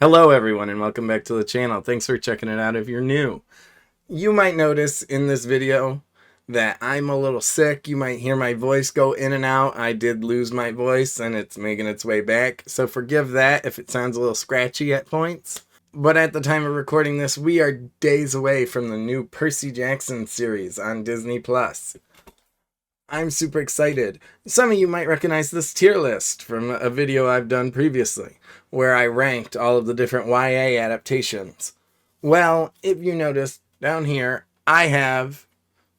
Hello everyone and welcome back to the channel. Thanks for checking it out if you're new. You might notice in this video that I'm a little sick. You might hear my voice go in and out. I did lose my voice and it's making its way back. So forgive that if it sounds a little scratchy at points. But at the time of recording this, we are days away from the new Percy Jackson series on Disney+. I'm super excited. Some of you might recognize this tier list from a video I've done previously, where I ranked all of the different YA adaptations. Well, if you notice down here, I have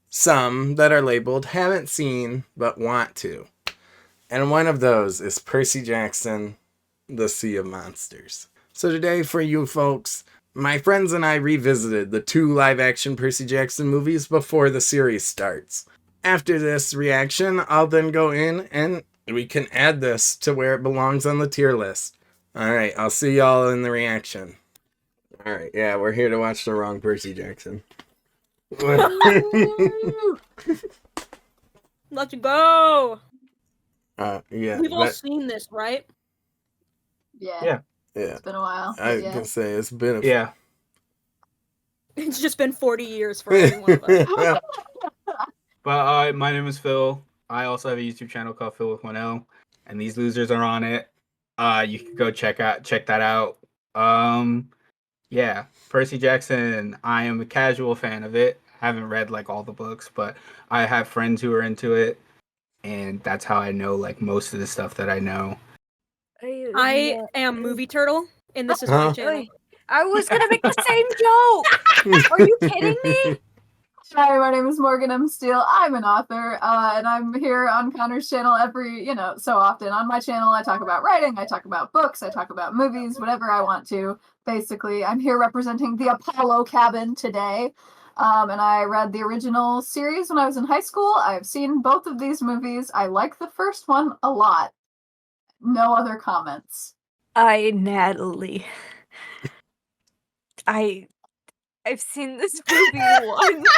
some that are labeled haven't seen but want to. And one of those is Percy Jackson, The Sea of Monsters. So today for you folks, my friends and I revisited the 2 live-action Percy Jackson movies before the series starts. After this reaction, I'll then go in and we can add this to where it belongs on the tier list. Alright, I'll see y'all in the reaction. Alright, yeah, we're here to watch the wrong Percy Jackson. Let's go! Yeah. We've all seen this, right? Yeah. Yeah. It's been a while. I Yeah. can say it's been a... Yeah. It's just been 40 years for everyone of us. But my name is Phil. I also have a YouTube channel called Phil with 1L, and these losers are on it. You can go check that out. Yeah, Percy Jackson. I am a casual fan of it. I haven't read like all the books, but I have friends who are into it, and that's how I know like most of the stuff that I know. I am Movie Turtle, and this is my channel. I was gonna make the same joke! Are you kidding me? Hi, my name is Morgan M. Steele. I'm an author, and I'm here on Connor's channel every, so often. On my channel, I talk about writing, I talk about books, I talk about movies, whatever I want to, basically. I'm here representing the Apollo Cabin today, and I read the original series when I was in high school. I've seen both of these movies. I like the first one a lot. No other comments. Natalie. I've seen this movie once.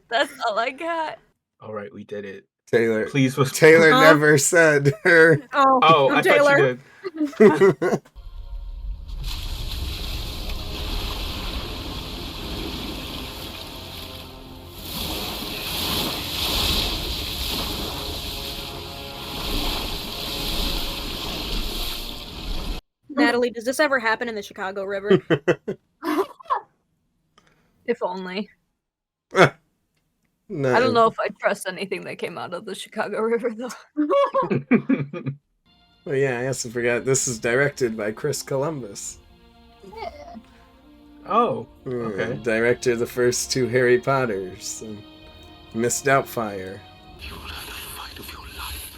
That's all I got. All right, we did it. Taylor. Please, Taylor never said her. Oh, I Taylor. thought you did. Natalie, does this ever happen in the Chicago River? If only. No. I don't know if I trust anything that came out of the Chicago River, though. Well, yeah, I also forgot this is directed by Chris Columbus. Yeah. Oh, okay. Directed the first 2 Harry Potters. And Miss Doubtfire. You will have the fight of your life.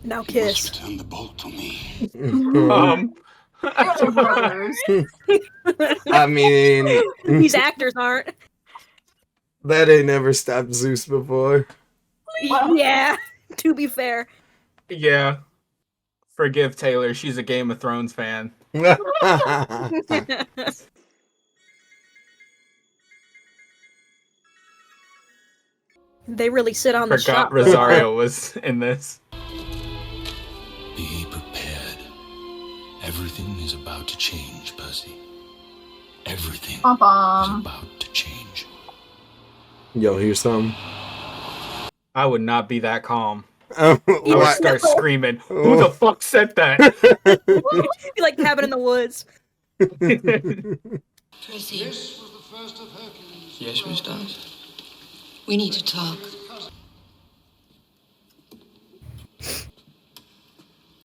Now You must kiss. return the bolt to me. You're brothers. I mean, These actors aren't. that ain't never stopped Zeus before. Yeah, to be fair. Yeah. Forgive Taylor. She's a Game of Thrones fan. They really sit on the Forgot shop. Rosario was in this. Be prepared. Everything is about to change, Percy. Everything is about to change. Yo, here's some. I would not be that calm. Oh, I would start screaming. Who the fuck said that? Be like Cabin in the Woods. Percy. This was the first of Hercules. Yes, Miss Dawes? We need to talk.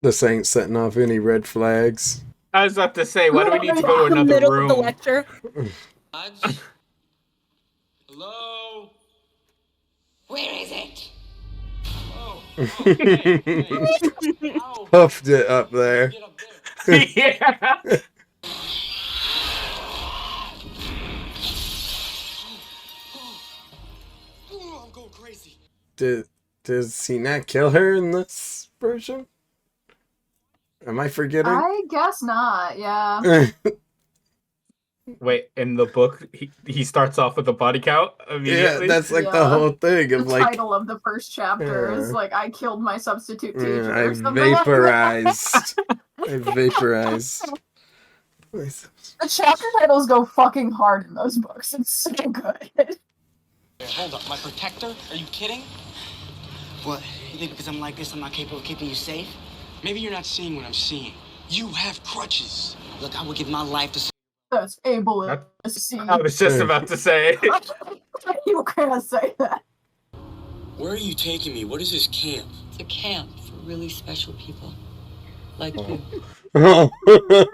This ain't setting off any red flags. I was about to say, why do we need to go to The another middle room? of the lecture. Hello? Where is it? Oh, hey. Ow. Puffed it up there. Get up there. Yeah. Oh, I'm going crazy. Does he not kill her in this version? Am I forgetting? I guess not, yeah. Wait, in the book, he starts off with a body count Yeah, immediately. that's like the Yeah. whole thing The of like title of the first chapter is Yeah. like, I killed my substitute teacher. I or something like that. vaporized. I vaporized. The chapter titles go fucking hard in those books. It's so good. Hold up, my protector? Are you kidding? What? You think because I'm like this, I'm not capable of keeping you safe? Maybe you're not seeing what I'm seeing. You have crutches. Look, I would give my life to. That's able That- to see. I was just about to say. You can't say that. Where are you taking me? What is this camp? It's a camp for really special people. Like you. Oh, what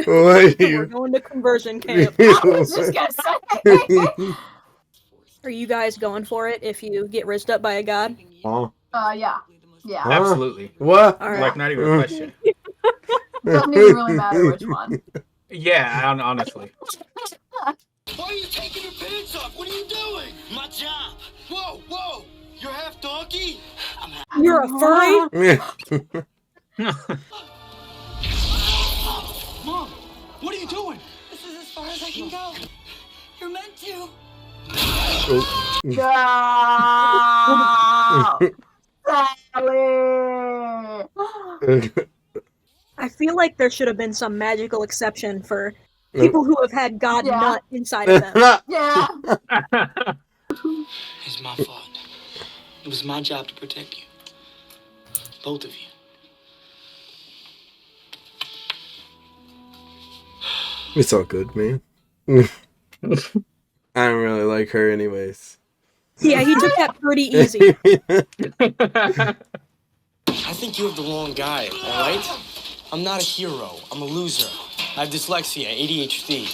We're you? going to conversion camp. I was just gonna say. Are you guys going for it if you get rizzed up by a god? Oh, Yeah. Yeah. Huh? Absolutely. what? All right. Like, not even a question. Doesn't even really matter which one. Yeah, honestly. Why are you taking your pants off? What are you doing? My job. Whoa, whoa! You're half donkey? You're a furry? Mom, what are you doing? This is as far as I can go. You're meant to. No! Sally! I feel like there should have been some magical exception for people who have had god Yeah. nut inside of them. Yeah. It's my fault. It was my job to protect you. Both of you. It's all good, man. I don't really like her anyways. Yeah, he took that pretty easy. I think you have the wrong guy, all right? I'm not a hero. I'm a loser. I have dyslexia, ADHD.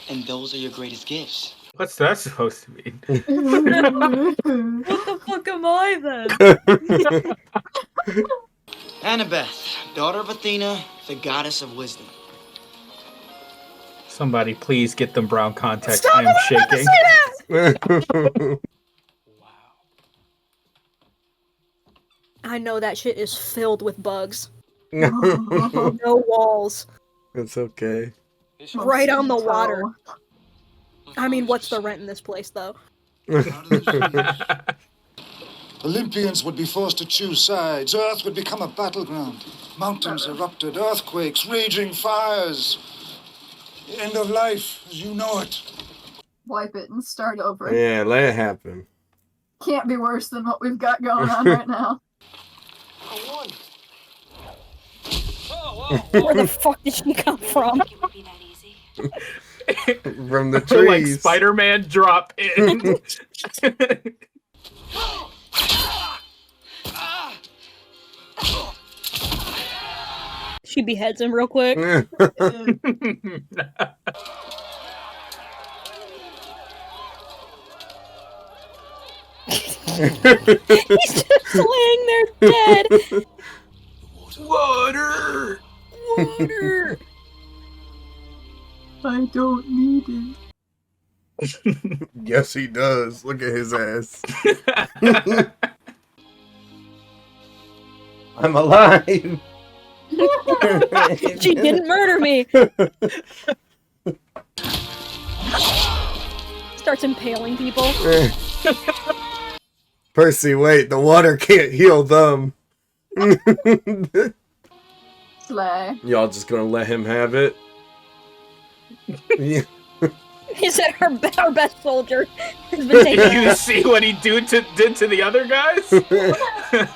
And those are your greatest gifts. What's that supposed to mean? What the fuck am I then? Annabeth, daughter of Athena, the goddess of wisdom. Somebody please get them brown contacts. Stop I am it, I'm about to shaking. say that! I know that shit is filled with bugs. No walls. It's okay. Right on the water. I mean, what's the rent in this place, though? Olympians would be forced to choose sides. Earth would become a battleground. Mountains erupted, earthquakes, raging fires. The end of life as you know it. Wipe it and start over. Yeah, let it happen. Can't be worse than what we've got going on right now. I won. Whoa, Where the fuck did she come from? It would be that easy. From the Like trees. Spider-Man drop in. She beheads him real quick. He's just laying there dead. Water. Water. I don't need it. Yes, he does. Look at his ass. I'm alive. She didn't murder me. Starts impaling people. Percy, wait. The water can't heal them. Slay. Y'all just gonna let him have it? Yeah. He said our best soldier has been taken Did you out. see what he did to the other guys?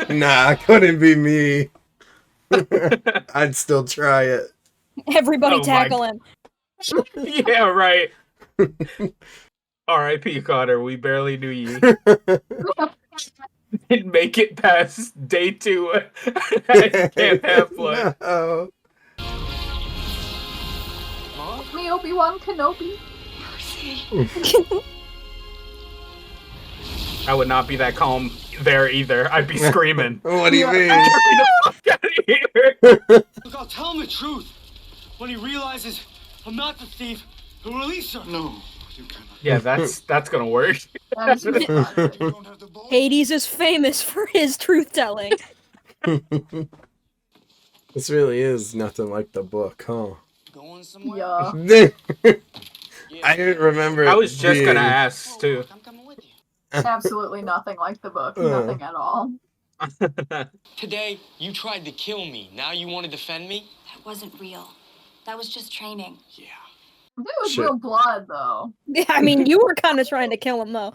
Nah, it couldn't be me. I'd still try it. Everybody Oh my tackle him. Yeah, right. R.I.P. Connor, we barely knew you. Didn't make it past day 2 at Camp Half-Blood. No. Help me, Obi-Wan Kenobi. I would not be that calm there either. I'd be screaming. What do you mean? Get the fuck out of here! Look, I'll tell him the truth. When he realizes I'm not the thief, he'll release her. No, you cannot. Yeah, that's gonna work. That's just You don't have the ball. Hades is famous for his truth telling. This really is nothing like the book, huh? Going somewhere? Yeah. Yeah, I didn't remember. I was just gonna ask too. I'm coming with you. Absolutely nothing like the book. Nothing at all. Today, you tried to kill me. Now you want to defend me? That wasn't real. That was just training. Yeah. It was Shit. real blood, though. Yeah, I mean, you were kind of trying to kill him though.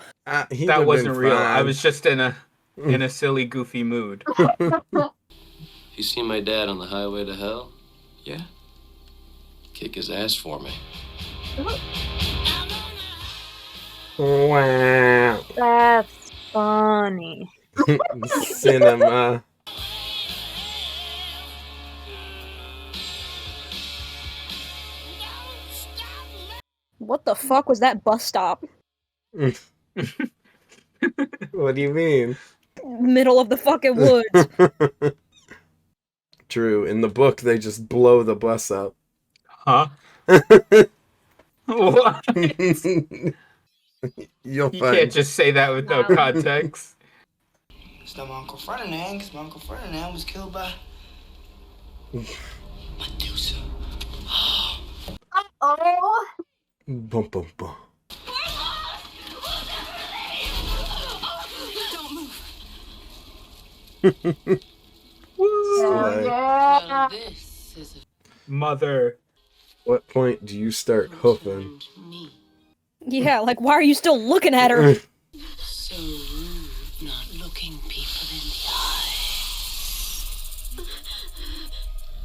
He That would've wasn't been real. I fine. was just in a silly, goofy mood. You see my dad on the highway to hell? Yeah? Kick his ass for me. Wow. That's funny. Cinema. What the fuck was that bus stop? What do you mean? Middle of the fucking woods. True. In the book, they just blow the bus up. Huh? What? You'll You find. can't just say that with no context. It's not my Uncle Ferdinand, because my Uncle Ferdinand was killed by Medusa. Oh, Bum, bum, bum. hell yeah. This is Mother. What point do you start hoofing? me. Yeah, like why are you still looking at her? So rude, not looking people in the eye.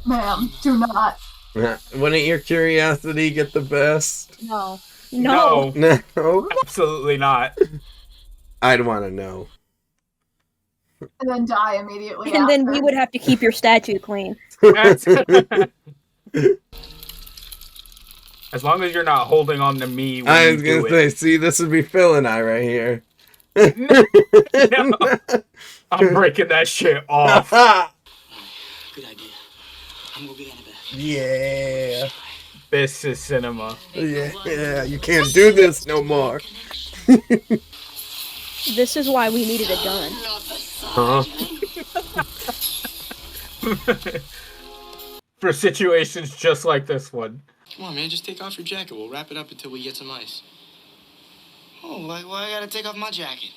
Ma'am, do not. Wouldn't your curiosity get the best? No. No, No. absolutely not. I'd want to know. And then die immediately And then after. we would have to keep your statue clean. As long as you're not holding on to me when I you was do gonna say, it. see, this would be Phil and I right here. No. I'm breaking that shit off. Good idea. I'm gonna get out of bed. Yeah. This is cinema. Yeah, you can't do this no more. This is why we needed a gun. Huh? For situations just like this one. Come on, man, just take off your jacket. We'll wrap it up until we get some ice. Oh, why I gotta take off my jacket?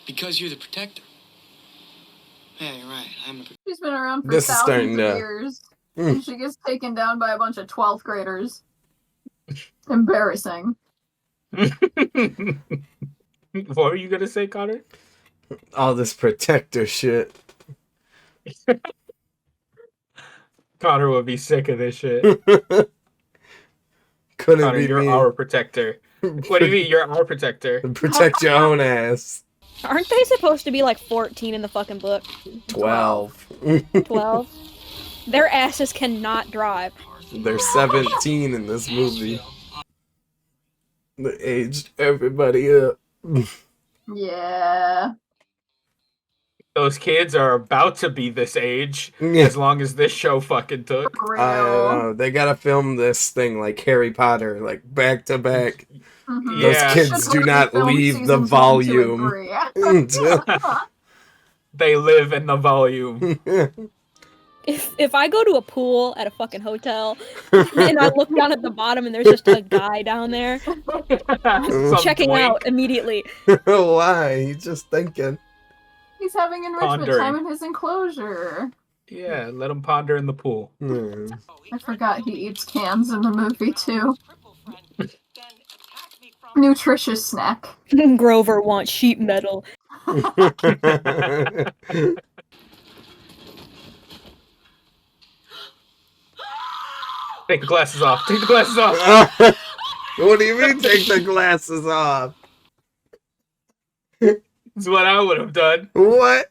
Because you're the protector. Yeah, you're right. I'm the protector. She's been around for This is starting thousands of to- years. And she gets taken down by a bunch of 12th graders. Embarrassing. What were you gonna say, Connor? All this protector shit. Connor would be sick of this shit. Couldn't Connor, be you're me. our protector. What do you mean you're our protector? Protect your own ass. Aren't they supposed to be like 14 in the fucking book? 12. 12? Their asses cannot drive. They're 17 in this movie. They aged everybody up. Yeah. Those kids are about to be this age Yeah. as long as this show fucking took. For I don't real. know. They gotta film this thing like Harry Potter, like back to back. Mhm. Those Yeah. kids Should do really not film leave the seasons 1, 2, and volume. 3. They live in the volume. If I go to a pool at a fucking hotel and I look down at the bottom and there's just a guy down there, Some checking twink. out immediately. Why? He's just thinking. He's having enrichment Pondering. time in his enclosure. Yeah, let him ponder in the pool. Hmm. I forgot he eats cans in the movie too. Nutritious snack. Grover wants sheet metal. Take the glasses off. Take the glasses off. What do you mean take the glasses off? That's what I would have done. What?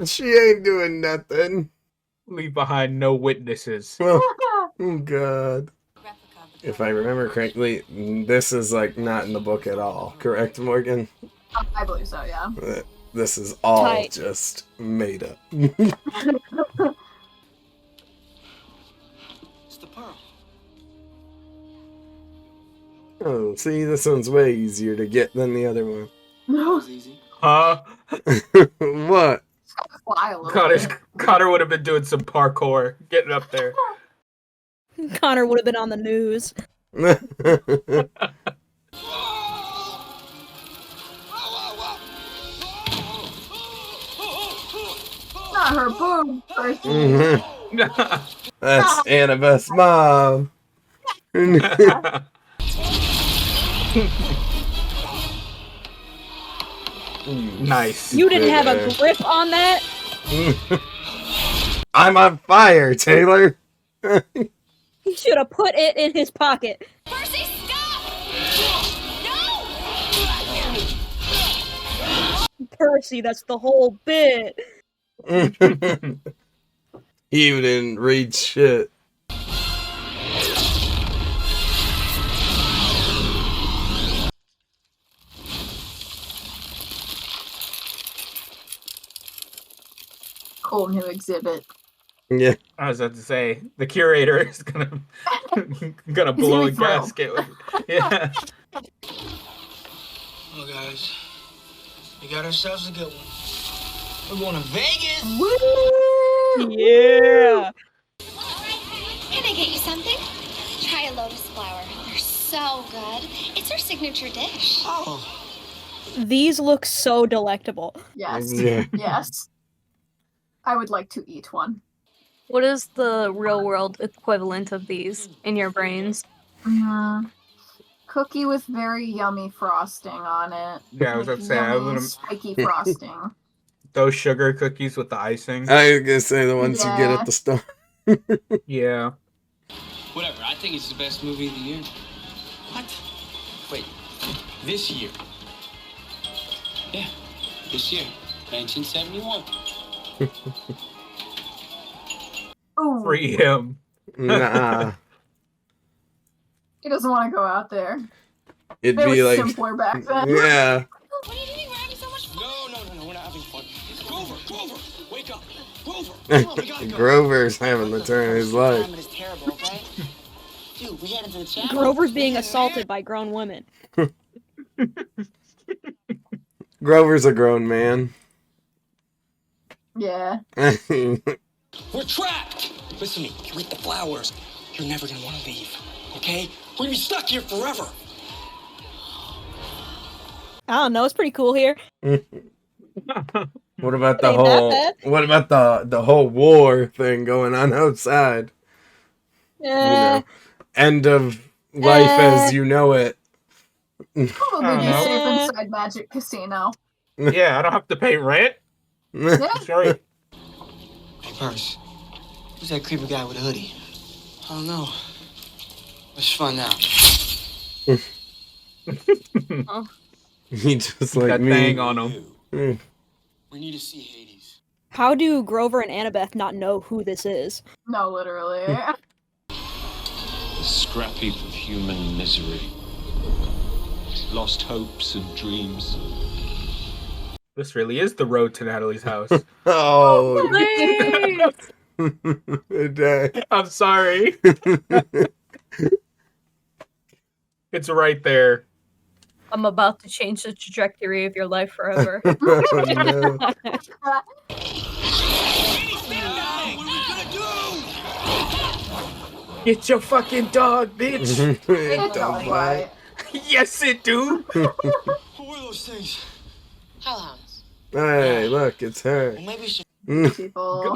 She ain't doing nothing. Leave behind no witnesses. Oh god. If I remember correctly, this is like not in the book at all. Correct, Morgan? I believe so, yeah. This is all Tight. just made up. It's the pearl. Oh, see, this one's way easier to get than the other one. That No, was easy. Huh? What? fly a little bit. Connor would have been doing some parkour, getting up there. Connor would have been on the news. Not her boob, Percy. That's Annabeth's mom. Nice. You didn't have a grip on that? I'm on fire, Taylor. He should have put it in his pocket. Percy, stop! No! Percy, that's the whole bit. He didn't read shit. Cool new exhibit. Yeah. I was about to say the curator is gonna He's blow gonna a be thrilled. gasket. Yeah. Well, guys, we got ourselves a good one. We're going to Vegas. Woo! Yeah. Can I get you something? Try a lotus flower. They're so good. It's our signature dish. Oh, These look so delectable. Yes. Yeah. Yes. I would like to eat one. What is the real world equivalent of these in your brains? Cookie with very yummy frosting on it. Yeah, I was about to say I Yummy, wouldn't. spiky frosting. Those sugar cookies with the icing. I was gonna say the ones you get Yeah. at the store. Yeah. Whatever, I think it's the best movie of the year. What? Wait, this year? Yeah, this year, 1971. Ooh, Free him. Nah. he doesn't want to go out there. It'd They be were like, simpler back then. yeah. What are you doing? We're having so much fun. No, we're not having fun. Grover, wake up. Grover, come on, we gotta go. Grover's having the turn of his life. Climate is terrible, okay? Dude, we headed to the channel. Grover's being assaulted by grown women. Grover's a grown man. Yeah. We're trapped. Listen to me, you eat the flowers. You're never gonna want to leave, okay? We're gonna be stuck here forever. I don't know, it's pretty cool here. What about the Ain't that whole? bad. What about the whole war thing going on outside? You know, end of life as you know it. Probably be know. safe inside Magic Casino. Yeah, I don't have to pay rent. Yeah. That's right. Hey, Percy, who's that creepy guy with a hoodie? I don't know. Let's find out. He just like That me. thing on him. Mm. We need to see Hades. How do Grover and Annabeth not know who this is? No, literally. The scrap heap of human misery. Lost hopes and dreams. This really is the road to Natalie's house. Oh, Please! dang. I'm sorry. It's right there. I'm about to change the trajectory of your life forever. Oh, no. Get your fucking dog, bitch. It's all right. Yes, it do. Who were those things? Hellhounds. Hey, look, it's her. Well, maybe we should. People.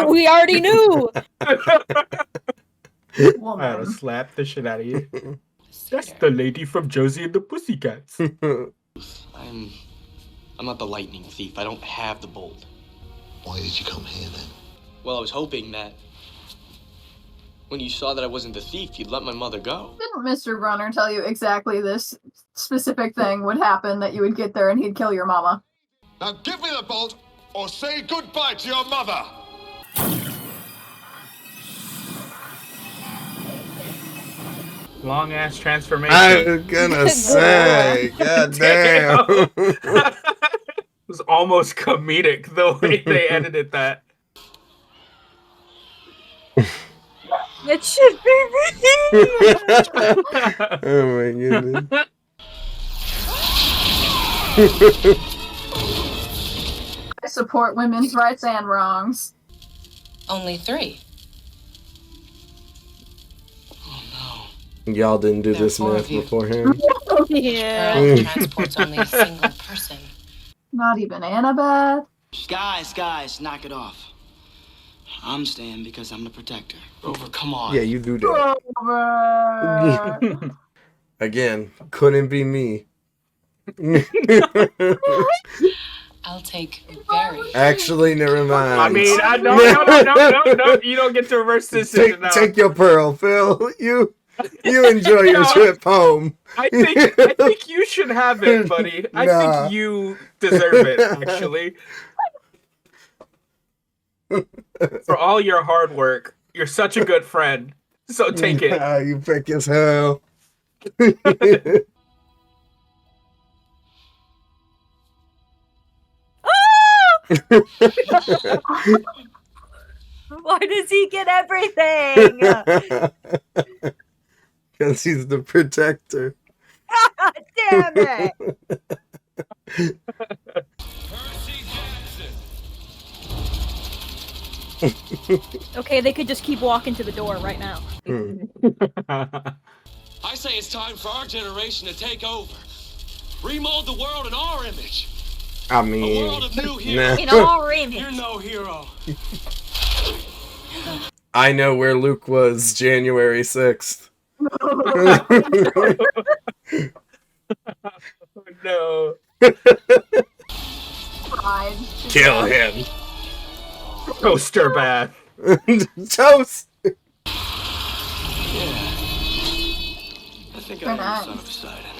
We already knew! I had Woman. to slap the shit out of you. That's the lady from Josie and the Pussycats. I'm not the lightning thief. I don't have the bolt. Why did you come here then? Well, I was hoping that when you saw that I wasn't the thief, you'd let my mother go. Didn't Mr. Brunner tell you exactly this specific thing would happen, that you would get there and he'd kill your mama? Now give me the bolt, or say goodbye to your mother! Long ass transformation. I was gonna say, god damn. It was almost comedic the way they edited that. It should be me! Oh my goodness. I support women's rights and wrongs. Only 3. Oh no. Y'all didn't do There are this 4 math of you. beforehand? Yeah. Transport's only a single person. Not even Annabeth. Guys, knock it off. I'm staying because I'm the protector. Rover, come on. Yeah, you do that. Grover. Again, couldn't be me. I'll take very. Actually, never mind. I mean, no, you don't get to reverse this decision now. Take your pearl, Phil. You enjoy your No. trip home. I think you should have it, buddy. I Nah. think you deserve it, actually. For all your hard work, you're such a good friend. So take it. Nah, you pick as hell. Why does he get everything? Because he's the protector. Damn it! Okay, they could just keep walking to the door right now. I say it's time for our generation to take over. Remold the world in our image. I A mean, world of new heroes. In our image. You're no hero. I know where Luke was January 6th. No. Pride. Kill him. Toaster bath. Toast. I think Very I'm the nice. son of Poseidon.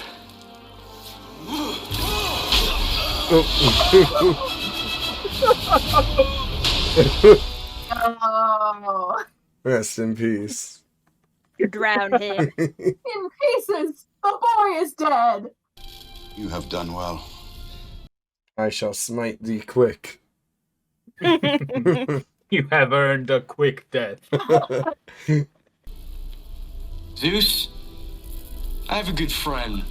Oh. Rest in peace. Drown him. In pieces. The boy is dead. You have done well. I shall smite thee quick. You have earned a quick death. Zeus, I have a good friend.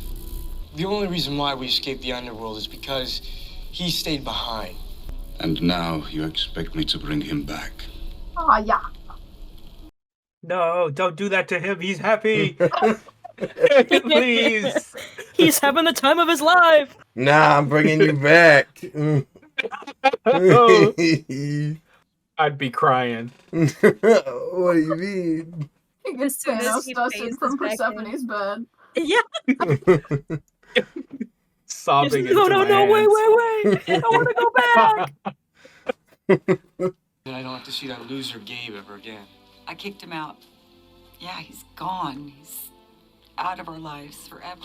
The only reason why we escaped the underworld is because he stayed behind. And now you expect me to bring him back. Oh, yeah. No, don't do that to him. He's happy. Please. He's having the time of his life. Nah, I'm bringing you back. Oh, I'd be crying. What do you mean? He gets soon as Thanos he dusted faces from back in. Persephone's bed. Yeah. Sobbing. No, into no, my no, hands. wait. I want to go back. And I don't have to see that loser Gabe ever again. I kicked him out. Yeah, he's gone. He's out of our lives forever.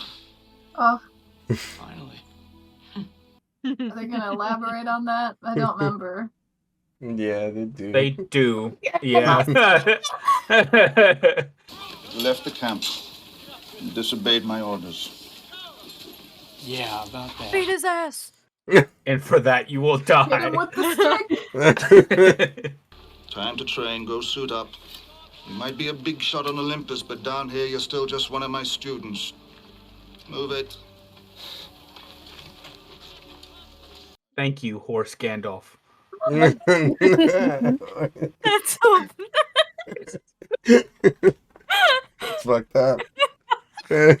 Oh, Finally. are they going to elaborate on that? I don't remember. Yeah, they do. They do. Yeah. You left the camp. You disobeyed my orders. Yeah, about that. Beat his ass. And for that, you will Hit him die. with the stick. Time to train. Go suit up. You might be a big shot on Olympus, but down here you're still just one of my students. Move it. Thank you, Horse Gandalf. That's so. It's fucked up. That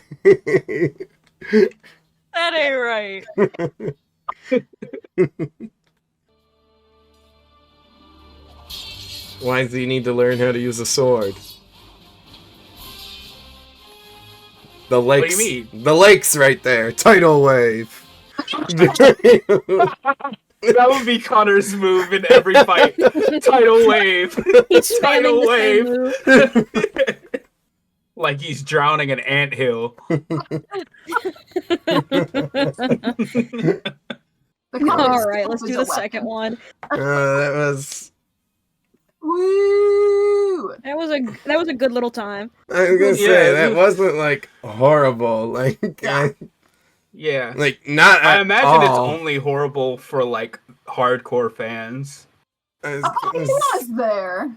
ain't right. Why does he need to learn how to use a sword? The lakes. do you The lakes right there. Tidal wave. That would be Connor's move in every fight. Tidal wave. He's spamming Tidal the same wave. move. Like he's drowning an anthill. All right, let's do the second one. That was. Woo! That was a good little time. I was gonna say that wasn't like horrible. Like, Yeah. like not. I at imagine it's all. only horrible for like hardcore fans. He was there.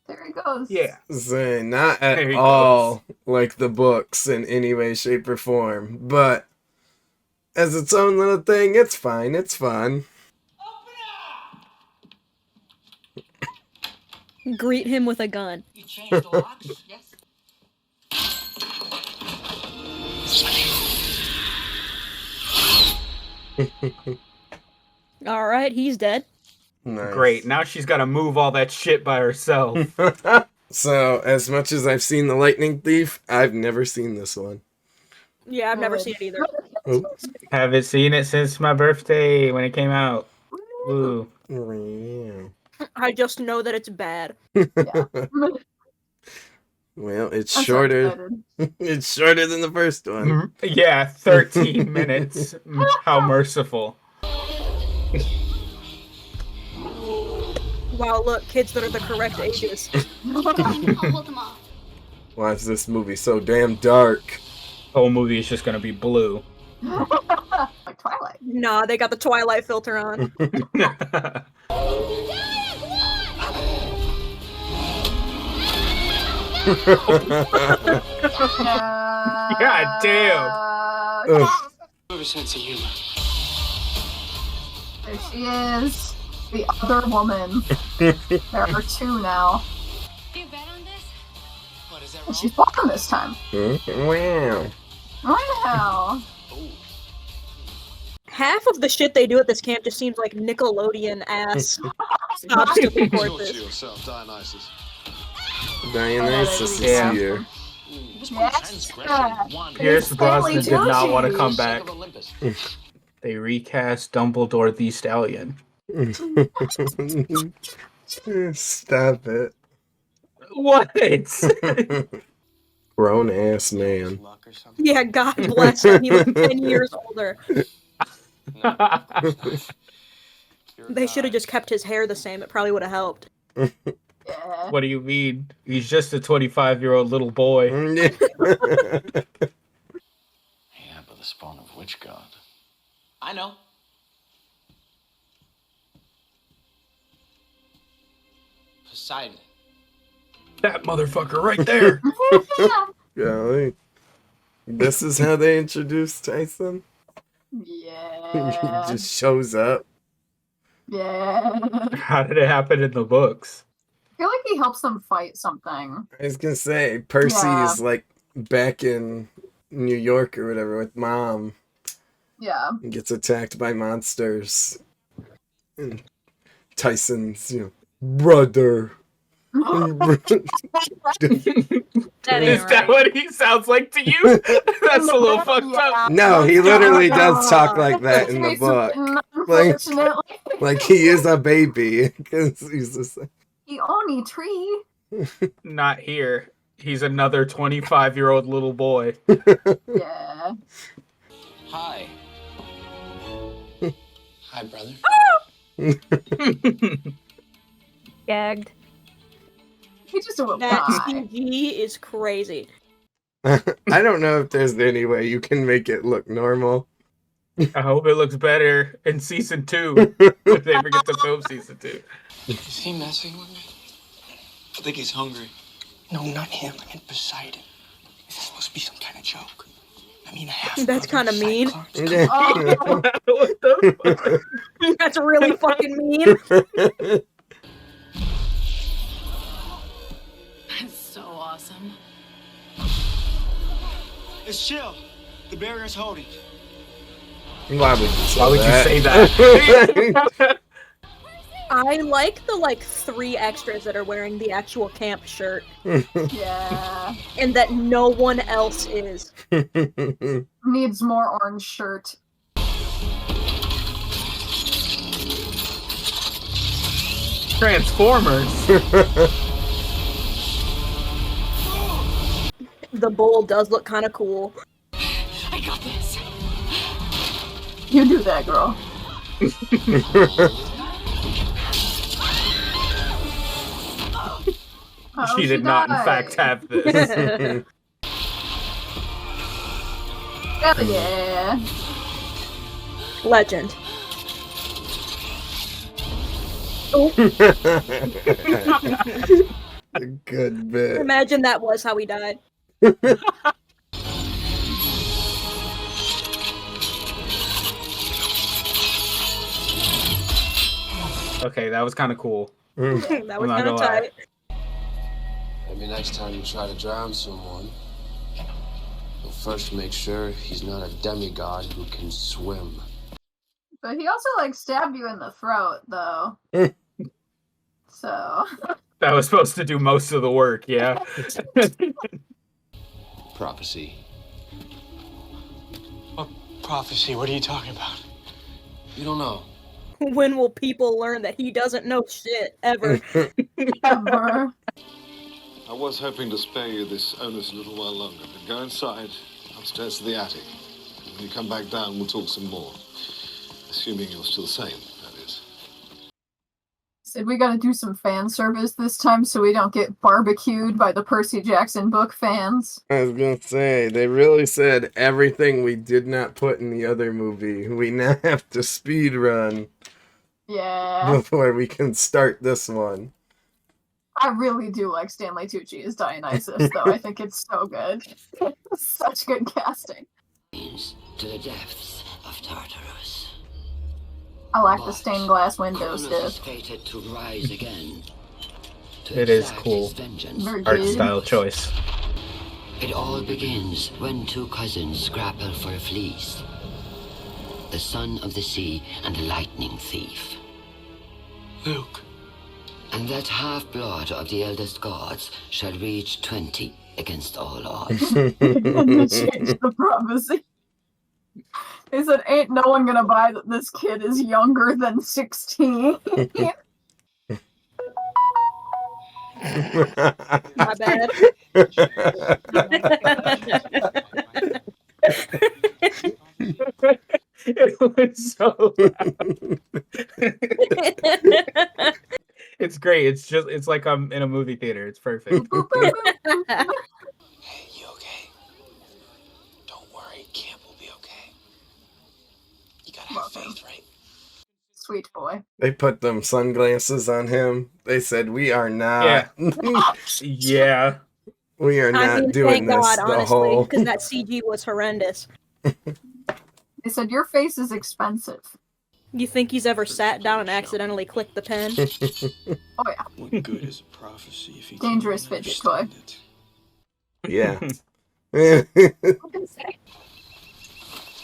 There he goes. Yeah. Say not at There he all like the books in any way, shape, or form. But as its own little thing, it's fine. It's fun. Greet him with a gun. You changed the locks, yes? All right, he's dead. Nice. Great. Now she's got to move all that shit by herself. So, as much as I've seen The Lightning Thief, I've never seen this one. Yeah, I've never seen it either. Oh. Haven't seen it since my birthday when it came out. Woo. I just know that it's bad. Well, it's I'm so shorter. excited. It's shorter than the first one. Yeah, 13 minutes. How merciful. Wow, look, kids that are the correct ages. I'll hold them off. Why is this movie so damn dark? Whole movie is just gonna be blue. Like Twilight. Nah, they got the Twilight filter on. God damn. Have a sense of humor. There she is. The other woman. There are two now. Do you bet on this? What, is that And wrong? she's blonde this time. Wow. Wow. Half of the shit they do at this camp just seems like Nickelodeon ass obstacle courses. yourself, Dionysus. Dionysus is Yeah. here. Yes. Pierce Brosnan did not want to Tucci. come back. They recast Dumbledore the Stallion. Stop it. What? Grown ass man. Luck or something? Yeah, God bless him. He was 10 years older. They should have just kept his hair the same. It probably would have helped. Yeah. What do you mean? He's just a 25-year-old little boy. Yeah, but the spawn of which god? I know. Poseidon. That motherfucker right there. Golly. This is how they introduced Tyson? He Yeah. just shows up. Yeah. How did it happen in the books? I feel like he helps them fight something. I was gonna say, Percy Yeah. is like back in New York or whatever with Mom. Yeah. And gets attacked by monsters. And Tyson's, brother. That Is ain't that right. what he sounds like to you? That's a little fucked up. No, he literally does talk like that in the book. Unfortunately. Like he is a baby. 'Cause he's just like, He only tree. Not here. He's another 25-year-old little boy. Yeah. Hi. Hi, brother. Gagged. He just won't That die. CG is crazy. I don't know if there's any way you can make it look normal. I hope it looks better in season 2 if they ever get to film season 2. Is he messing with me? I think he's hungry. No, not him. I meant Poseidon. Is this supposed to be some kind of joke? I mean, a half. That's kind of mean. What the fuck? That's really fucking mean. That's so awesome. It's chill. The barrier's holding. Why would you say Why would you that? say that? I like the 3 extras that are wearing the actual camp shirt, Yeah. and that no one else is. Needs more orange shirt. Transformers. The bull does look kind of cool. I got this. You do that, girl. Oh, She did not, in died. fact, have this. Hell yeah. Legend. Oh, A good bit. imagine that was how he died. Okay, that was kind of cool. That was I'm not kind of gonna lie. tight. Maybe next time you try to drown someone, you'll First, make sure he's not a demigod who can swim. But he also, like, stabbed you in the throat, though. So... That was supposed to do most of the work, yeah. Prophecy. What prophecy? What are you talking about? You don't know. When will people learn that he doesn't know shit, ever? Ever. I was hoping to spare you this onus a little while longer, but go inside, upstairs to the attic. When you come back down, we'll talk some more. Assuming you're still sane, that is. Said we gotta do some fan service this time so we don't get barbecued by the Percy Jackson book fans. I was gonna say, they really said everything we did not put in the other movie. We now have to speed run Yeah. before we can start this one. I really do like Stanley Tucci as Dionysus, though. I think it's so good. Such good casting. To the depths of Tartarus. I like the stained glass windows, Cronus is dude. fated to rise again. It is cool. Art style choice. It all begins when two cousins grapple for a fleece. The son of the sea and the lightning thief. Luke. And that half-blood of the eldest gods shall reach 20 against all odds. And they changed the prophecy. They said, ain't no one gonna buy that this kid is younger than 16. My bad. It was so loud. It's great. It's like I'm in a movie theater. It's perfect. Hey, you okay? Don't worry, camp will be okay. You gotta have faith, right? Sweet boy. They put them sunglasses on him. They said, we are not. Yeah. We are not doing thank this God, the honestly, whole... because that CG was horrendous. They said, your face is expensive. You think he's ever sat down and accidentally clicked the pen? Oh, yeah. What good is a prophecy if you Dangerous fidget toy. Yeah. You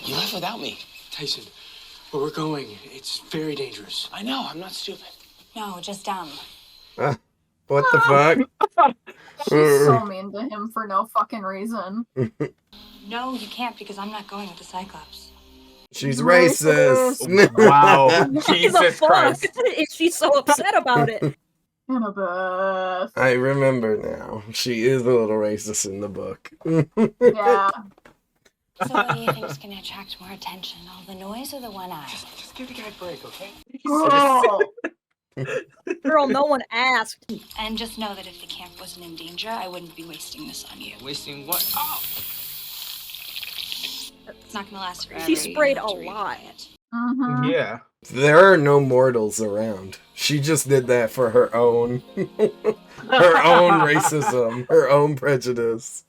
left without me. Tyson, where we're going, it's very dangerous. I know, I'm not stupid. No, just dumb. What the fuck? She's so mean to him for no fucking reason. No, you can't because I'm not going with the Cyclops. She's racist. Wow. Why the Jesus fuck Christ. is she so upset about it? Annabeth. I remember now. She is a little racist in the book. Yeah. So what do you think's gonna attract more attention? All the noise or the one eye? Just give the guy a break, okay? Girl. Girl, no one asked. And just know that if the camp wasn't in danger, I wouldn't be wasting this on you. Wasting what? Oh! It's not gonna last forever. She sprayed a lot. Mm-hmm. Yeah. There are no mortals around. She just did that for her own her own racism, her own prejudice.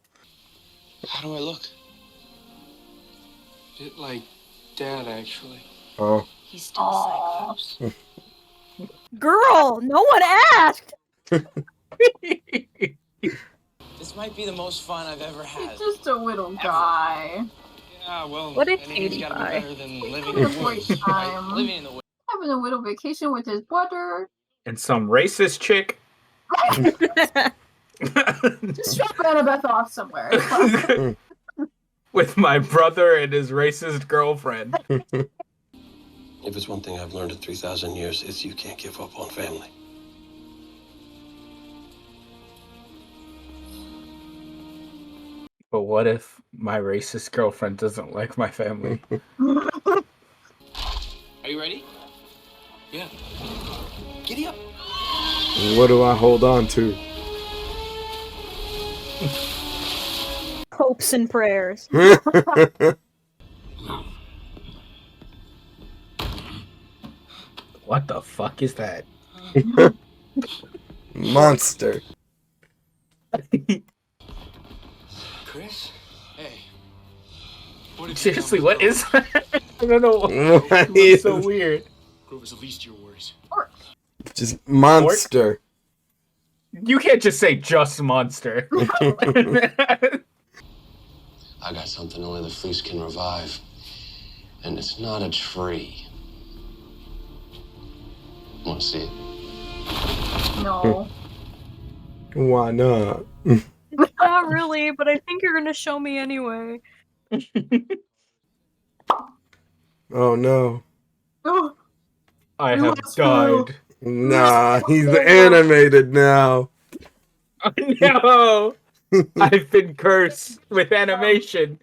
How do I look? Bit like Dad, actually. Oh. He's still a Cyclops. Girl, no one asked. This might be the most fun I've ever had. He's just a little guy. Yeah, well, What a anything's cutie gotta pie. be better than living Having in a the great woods. time. Living in the woods. Having a little vacation with his brother. And some racist chick. Just drop Annabeth off somewhere. It's fine. With my brother and his racist girlfriend. If it's one thing I've learned in 3,000 years, it's you can't give up on family. But what if my racist girlfriend doesn't like my family? Are you ready? Yeah. Giddy up. What do I hold on to? Hopes and prayers. What the fuck is that? Monster. Chris? Hey. What if Seriously, what is that? I don't know. What It's so is- weird. Grover's the least of your worries. Just monster. You can't just say just monster. I I got something only the fleece can revive. And it's not a tree. Want to see it? No. Why not? Not really, but I think you're gonna show me anyway. Oh no. I have died. Nah, he's animated now. No! I've been cursed with animation.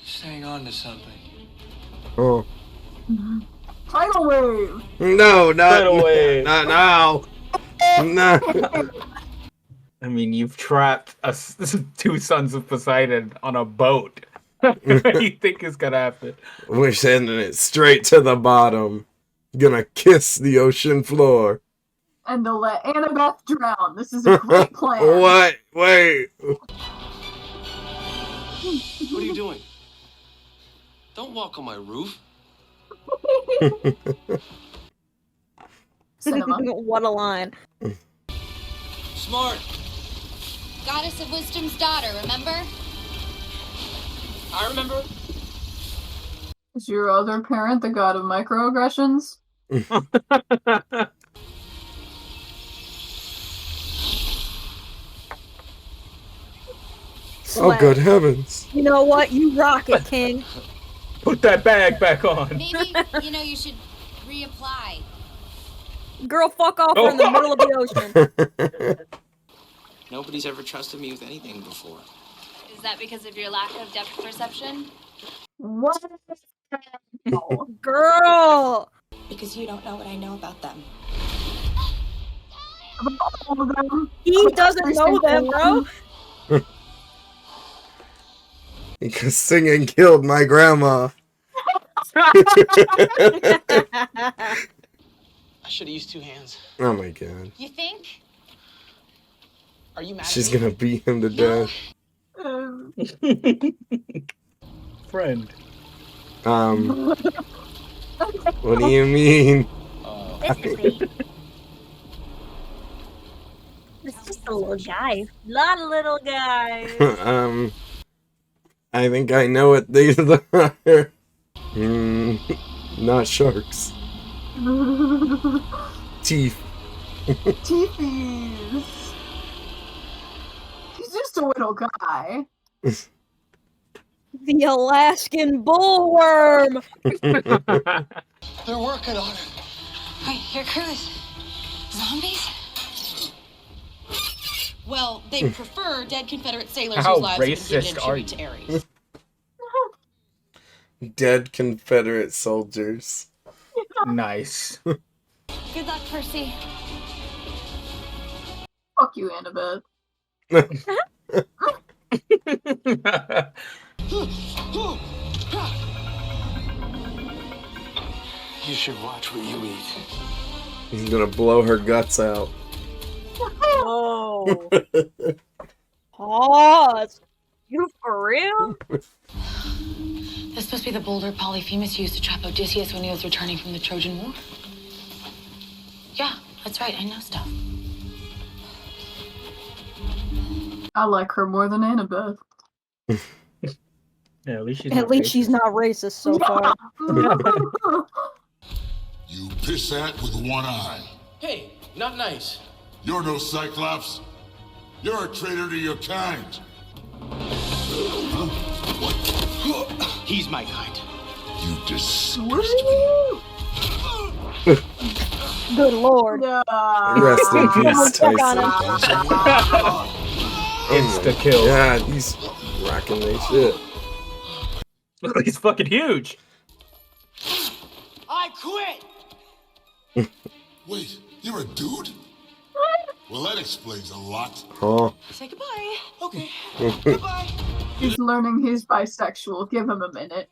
Just hang on to something. Oh. Tidal wave. No, Tidal wave. not now. No. I mean, you've trapped two sons of Poseidon on a boat. What do you think is gonna happen? We're sending it straight to the bottom. Gonna kiss the ocean floor. And to let Annabeth drown. This is a great plan. What? Wait. What are you doing? Don't walk on my roof. Cinema. What a line. Smart. Goddess of Wisdom's daughter, remember? I remember. Is your other parent the god of microaggressions? Oh, good heavens. You know what? You rock it, King. Put that bag back on. Maybe, you should reapply. Girl, fuck off. We're in the middle of the ocean. Nobody's ever trusted me with anything before. Is that because of your lack of depth perception? What? Girl! Because you don't know what I know about them. All of them. He doesn't know them, bro. Because singing killed my grandma. I should have used two hands. Oh my god. You think? Are you mad She's at me? gonna beat him to death. Friend. What do you mean? It's just a little guy. Lot of little guys. I think I know what these are. Not sharks. Teeth. Teethies. He's just a little guy. The Alaskan bullworm. They're working on it. Wait, your crew is zombies? Well, they prefer dead Confederate sailors How whose lives have been given racist in are tribute you? to Ares. Dead Confederate soldiers. Nice. Good luck, Percy. Fuck you, Annabeth. You should watch what you eat. He's gonna blow her guts out. Whoa. Pause. You for real? That's supposed to be the boulder Polyphemus used to trap Odysseus when he was returning from the Trojan War. Yeah, that's right. I know stuff. I like her more than Annabeth. Yeah, at least she's At least she's not racist so far. You pissant with one eye. Hey, not nice. You're no Cyclops. You're a traitor to your kind. He's my kind. You disgust me. Good lord. Rest in peace, Tyson. Insta kill. Yeah, he's rocking their shit. He's fucking huge. I quit. Wait, you're a dude? Well, that explains a lot. Huh? Say goodbye. Okay. Goodbye. He's learning he's bisexual. Give him a minute.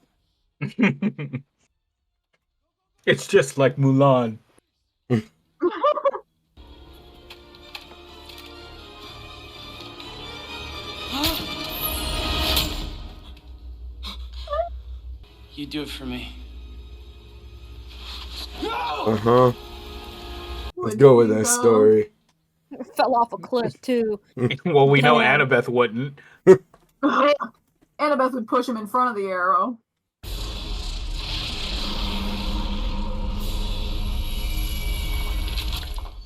It's just like Mulan. You do it for me. Uh-huh. Let's go with that story. Fell off a cliff too. Well, we know Damn. Annabeth wouldn't. Annabeth would push him in front of the arrow.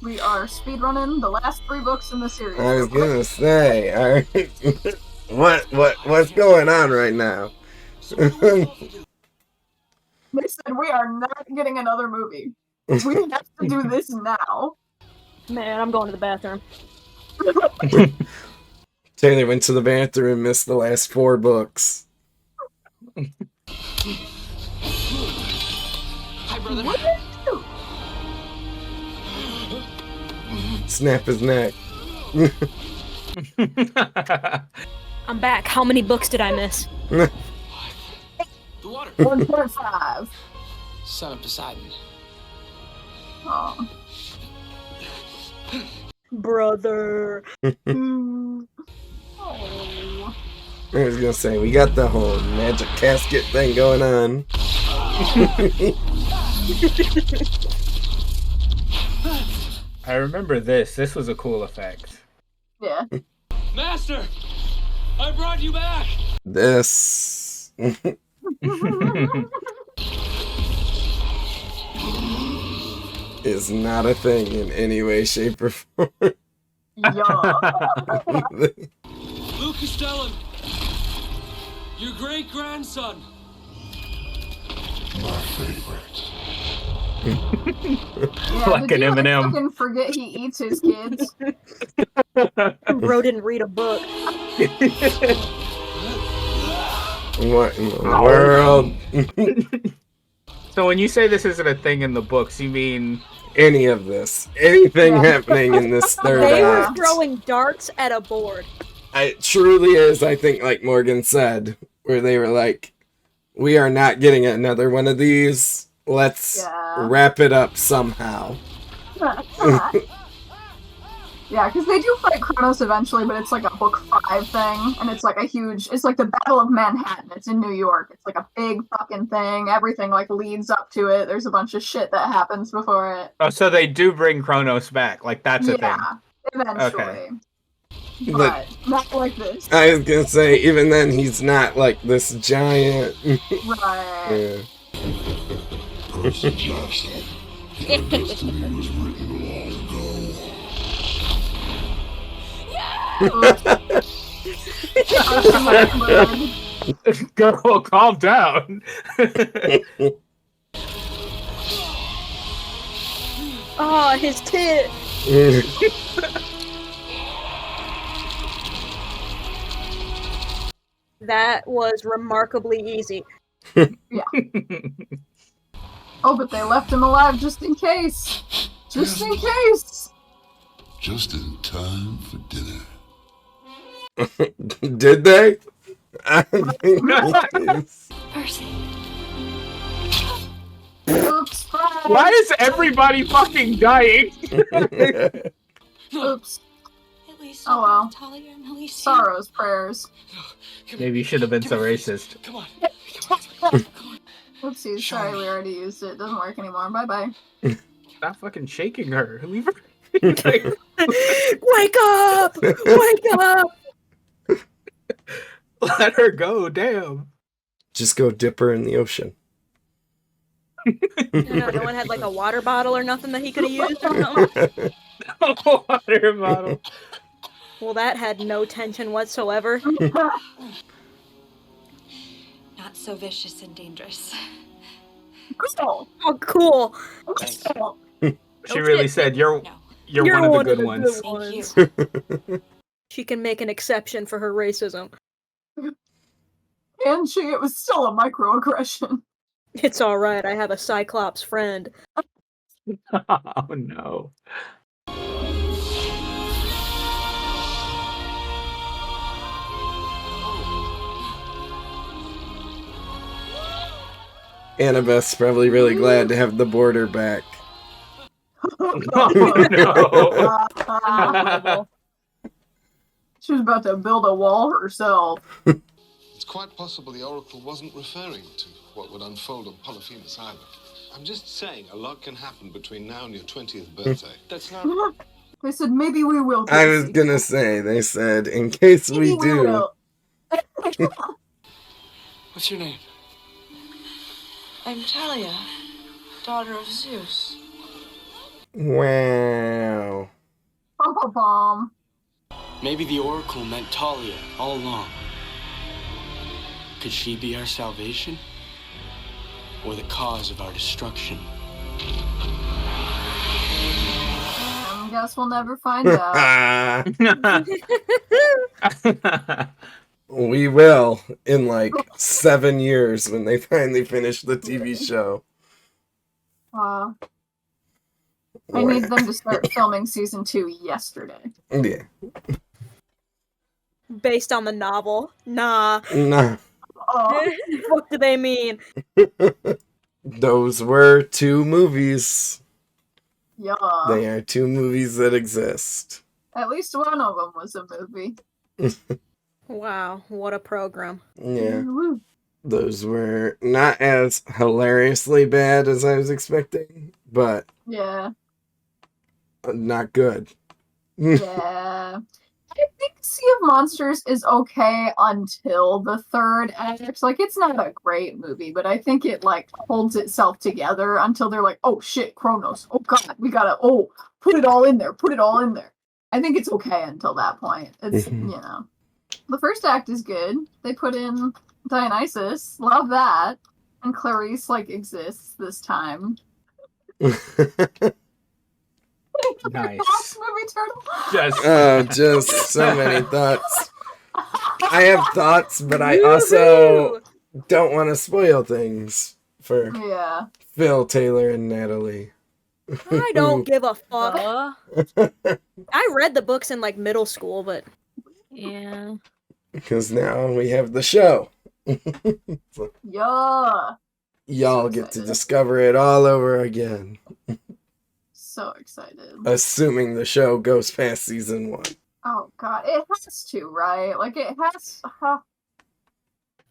We are speedrunning the last 3 books in the series. I was gonna say, what's going on right now? They said we are not getting another movie. We have to do this now. Man, I'm going to the bathroom. Taylor went to the bathroom and missed the last 4 books. Hi, brother. What did you do? Snap his neck. I'm back. How many books did I miss? The water. 1.5. Son of Poseidon. Oh. Brother. Oh. I was gonna say, we got the whole magic casket thing going on. I remember this. This was a cool effect. Yeah. Master, I brought you back. This. is not a thing in any way, shape, or form. Lucas Dellen, your great-grandson. My favorite. Like an M&M. Fucking forget he eats his kids. Bro didn't read a book. What in the world? So when you say this isn't a thing in the books, you mean any of this? Anything happening in this third They were act? throwing darts at a board. It truly is, I think, like Morgan said, where they were like, we are not getting another one of these. Let's wrap it up somehow. Yeah, because they do fight Kronos eventually, but it's like a book 5 thing, and it's like a huge, it's like the Battle of Manhattan. It's in New York. It's like a big fucking thing. Everything like leads up to it. There's a bunch of shit that happens before it. Oh, so they do bring Kronos back. Like that's a thing. Yeah, eventually. Okay. But not like this. I was gonna say, even then, he's not like this giant. Right. Yeah. Percy Jackson. Your destiny was written long ago. Girl, calm down. Oh, his tit. That was remarkably easy. Yeah. Oh, but they left him alive just in case. Just in case. Just in time for dinner. Did they? I think Percy. Oops. Why is everybody fucking dying? Oops. At least Oh well. Talia and Elysium. Sorrow's prayers. Maybe you should have been so racist. Come on. Oopsies, sorry, we already used it. Doesn't work anymore. Bye-bye. Stop fucking shaking her. Leave her. Wake up! Wake up! Let her go, damn. Just go dip her in the ocean. No one had like a water bottle or nothing that he could have used or something? Water bottle. Well, that had no tension whatsoever. Not so vicious and dangerous. Cool. Oh, cool. She really said, you're one of the good ones. Thank you. She can make an exception for her racism. And it was still a microaggression. It's alright, I have a Cyclops friend. Oh no. Annabeth's probably really glad to have the border back. Oh no. She was about to build a wall herself. It's quite possible the Oracle wasn't referring to what would unfold on Polyphemus Island. I'm just saying, a lot can happen between now and your 20th birthday. That's not... They said, maybe we will. I was gonna say, they said, in case we Maybe do. will. What's your name? I'm Talia, daughter of Zeus. Wow. Pom. Maybe the Oracle meant Talia all along. Could she be our salvation? Or the cause of our destruction? I guess we'll never find out. We will in like 7 years when they finally finish the TV show. I need them to start filming season 2 yesterday. Yeah. Based on the novel. Nah. Nah. What do they mean? Those were 2 movies. Yeah. They are 2 movies that exist. At least one of them was a movie. Wow, what a program. Yeah. Those were not as hilariously bad as I was expecting, but Yeah. not good. Yeah. I think Sea of Monsters is okay until the 3rd act. Like, it's not a great movie, but I think it, like, holds itself together until they're like, oh shit, Kronos. Oh god, we gotta, put it all in there. Put it all in there. I think it's okay until that point. It's, you know. The 1st act is good. They put in Dionysus. Love that. And Clarice, like, exists this time. Nice. Movie turtle. Just so many thoughts. I have thoughts, but I also don't want to spoil things for Phil, Taylor, and Natalie. I don't give a fuck. I read the books in like middle school, but yeah. Because now we have the show. Yeah. Y'all get to discover it all over again. So excited. Assuming the show goes past season 1. Oh god, it has to, right? Like, it has.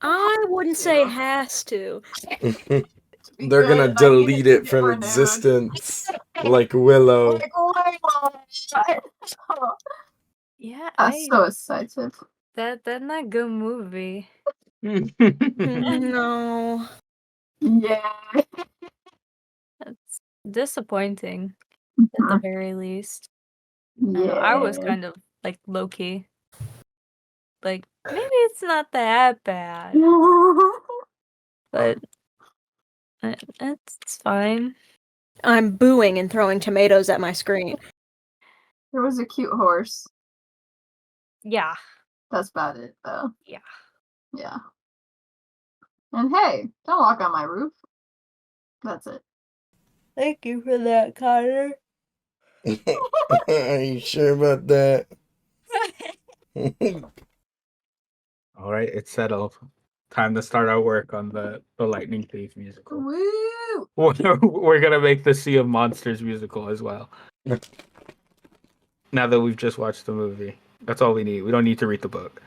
I wouldn't say has to. They're gonna delete it from existence, like Willow. Yeah, I'm so excited. That's not a good movie. No. Yeah. That's disappointing, at the very least. I was kind of like low key. Like, maybe it's not that bad. But it's fine. I'm booing and throwing tomatoes at my screen. There was a cute horse. Yeah. That's about it, though. Yeah. Yeah. And hey, don't walk on my roof. That's it. Thank you for that, Connor. Are you sure about that? All right, it's settled. Time to start our work on the Lightning Thief musical. Woo! We're gonna make the Sea of Monsters musical as well. Now that we've just watched the movie, that's all we need. We don't need to read the book.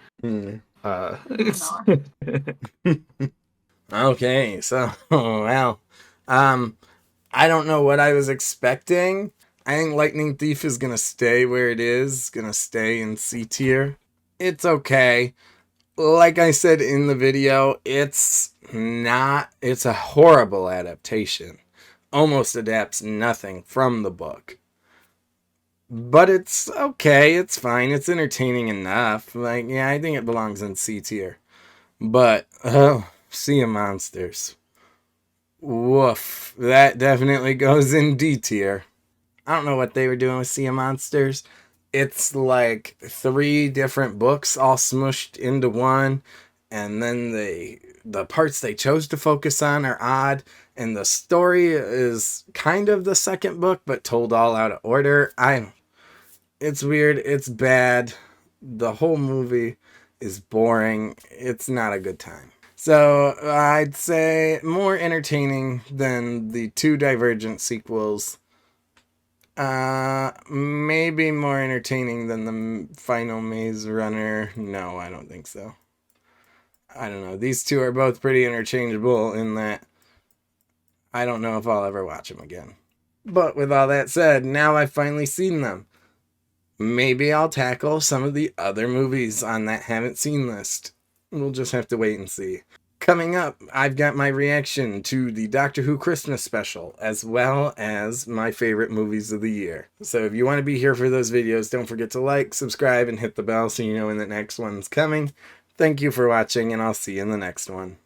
Okay, so well, I don't know what I was expecting. I think Lightning Thief is gonna stay where it is. Gonna stay in C tier. It's okay. Like I said in the video, it's a horrible adaptation. Almost adapts nothing from the book. But it's okay, it's fine, it's entertaining enough. Like, yeah, I think it belongs in C tier. But, Sea of Monsters. Woof. That definitely goes in D tier. I don't know what they were doing with Sea of Monsters. It's like 3 different books all smushed into one, and then the parts they chose to focus on are odd, and the story is kind of the second book, but told all out of order. It's weird, it's bad. The whole movie is boring. It's not a good time. So I'd say more entertaining than the 2 Divergent sequels. Maybe more entertaining than the final Maze Runner. No, I don't think so. I don't know. These 2 are both pretty interchangeable in that I don't know if I'll ever watch them again. But with all that said, now I've finally seen them. Maybe I'll tackle some of the other movies on that haven't seen list. We'll just have to wait and see. Coming up, I've got my reaction to the Doctor Who Christmas special, as well as my favorite movies of the year. So if you want to be here for those videos, don't forget to like, subscribe, and hit the bell so you know when the next one's coming. Thank you for watching, and I'll see you in the next one.